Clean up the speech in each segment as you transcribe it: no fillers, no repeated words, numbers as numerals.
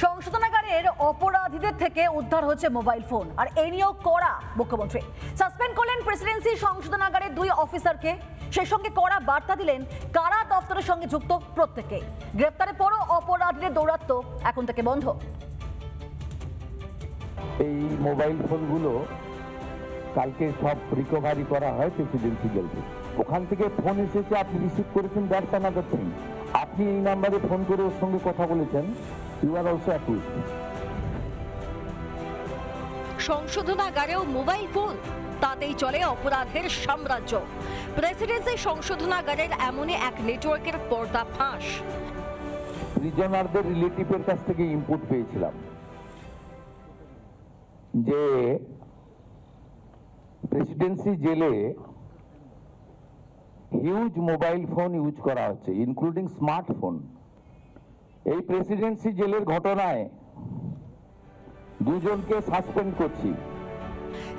সংশোধনাগারের অপরাধীদের থেকে উদ্ধার হচ্ছে মোবাইল ফোন, আর এই নিয়েও কড়া মুখ্যমন্ত্রী। সাসপেন্ড করলেন প্রেসিডেন্সি সংশোধনাগারের 2 অফিসারকে, সেই সঙ্গে কড়া বার্তা দিলেন কারা দপ্তরের সঙ্গে যুক্ত প্রত্যেককে। গ্রেফতারের পরও অপরাধীদের দৌরাত্ম্য এখন থেকে বন্ধ। এই মোবাইল ফোনগুলো কালকে সব রিকভারি করা হয় প্রেসিডেন্সি জেল থেকে। ওখান থেকে ফোন এসেছে, আপনি রিসিভ করেছেন, দ্যাটস অ্যানাদার থিং। আপনি এই নাম্বারে ফোন করে ওর সঙ্গে কথা বলেছেন, ইউ আর অলসো অ্যাকিউজড। সংশোধনাগারেও মোবাইল ফোন, তাতেই চলে অপরাধের সাম্রাজ্য। প্রেসিডেন্সি সংশোধনাগারের এমনই এক নেটওয়ার্কের পর্দা ফাঁস। প্রিজনারদের রিলেটিভের কাছ থেকে ইনপুট পেয়েছিলাম যে প্রেসিডেন্সি জেলে হিউজ মোবাইল ফোন ইউজ করা হচ্ছে, ইনক্লুডিং স্মার্টফোন। এই প্রেসিডেন্সি জেলের ঘটনায় 2 জনকে সাসপেন্ড করছি।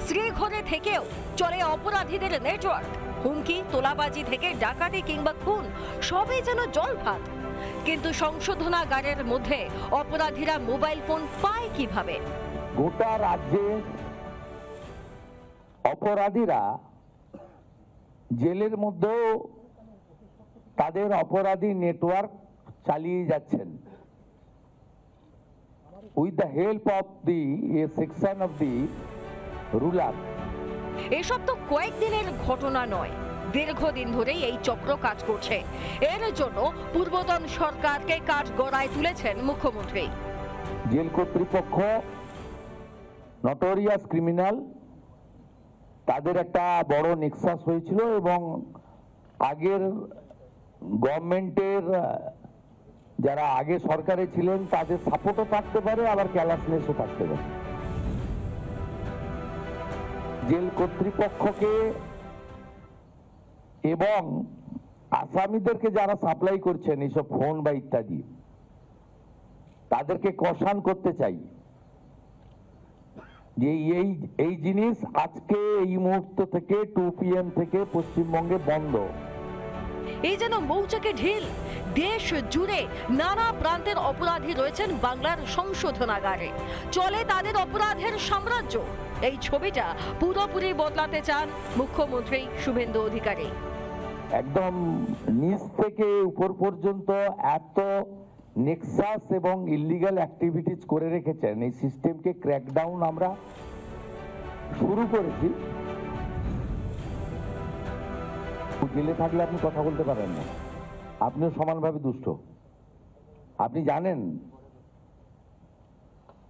শ্রীঘরে থেকেও চলে অপরাধীদের নেটওয়ার্ক। হুমকি, তোলাবাজি থেকে ডাকাতি কিংবা খুন, সবই যেন জলভাত। কিন্তু সংশোধনাগারের মধ্যে অপরাধীরা মোবাইল ফোন পায় কিভাবে? গোটা রাজ্যে অপরাধীরা জেলের মধ্যেও তাদের অপরাধী নেটওয়ার্ক চালিয়ে যাচ্ছেন with the help of the section of the ruler. এসব তো কয়েকদিনের ঘটনা নয়, দীর্ঘদিন ধরেই এই চক্র কাজ করছে। এর জন্য পূর্বতন সরকারকে কাঠ গড়ায় তুলেছেন মুখ্যমন্ত্রী। জেল কর্তৃপক্ষ নটোরিয়াস ক্রিমিনাল, তাদের একটা বড় নেক্সাস হয়েছিল এবং আগের গভর্নমেন্টের যারা আগে সরকারে ছিলেন তাদের সাপোর্টও থাকতে পারে, আবার ক্যালাসনেসও থাকতে পারে। জেল কর্তৃপক্ষকে এবং আসামিদেরকে যারা সাপ্লাই করছেন এইসব ফোন বা ইত্যাদি, তাদেরকে কষান করতে চাই যে এই জিনিস আজকে এই মুহূর্ত থেকে 2 PM থেকে পশ্চিমবঙ্গে বন্ধ। এই যেন মৌচাকে ঢিল। দেশ জুড়ে নানা প্রান্তের অপরাধী রয়েছেন বাংলার সংশোধনাগারে, চলে তাদের অপরাধের সাম্রাজ্য। এই ছবিটা পুরোপুরি বদলাতে চান মুখ্যমন্ত্রী শুভেন্দু অধিকারী। একদম নিচ থেকে উপর পর্যন্ত এত নেক্সাস এবং ইলিগাল অ্যাক্টিভিটিস করে রেখেছেন, এই সিস্টেমকে ক্র্যাকডাউন আমরা শুরু করেছি। জেলে থাকলে আপনি কথা বলতে পারেন না, আপনিও সমানভাবে দুষ্ট। আপনি জানেন,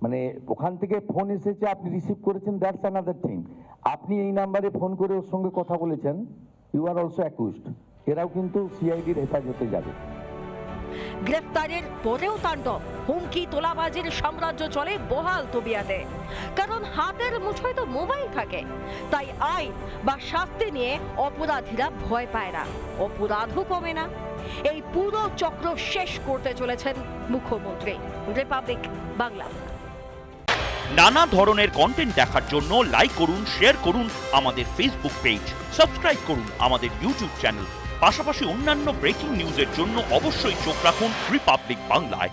মানে ওখান থেকে ফোন এসেছে, আপনি রিসিভ করেছেন, দ্যাটস অ্যানাদার থিং। আপনি এই নাম্বারে ফোন করে ওর সঙ্গে কথা বলেছেন, ইউ আর অলসো অ্যাকিউজড। এরাও কিন্তু সিআইডির হেফাজতে যাবে। গ্রেফতারের পরেও তাণ্ডব, হুমকি, তোলাবাজির সাম্রাজ্য চলে বহাল তবিয়াতে। কারণ হাতের মুঠোয় তো মোবাইল থাকে, তাই আইন বা শাস্তি নিয়ে অপরাধীরা ভয় পায় না, অপরাধও কমে না। এই পুরো চক্র শেষ করতে চলেছেন মুখ্যমন্ত্রী। রিপাবলিক বাংলা। নানা ধরনের কন্টেন্ট দেখার জন্য লাইক করুন, শেয়ার করুন আমাদের ফেসবুক পেজ, সাবস্ক্রাইব করুন আমাদের ইউটিউব চ্যানেল। পাশাপাশি অন্যান্য ব্রেকিং নিউজের জন্য অবশ্যই চোখ রাখুন রিপাবলিক বাংলায়।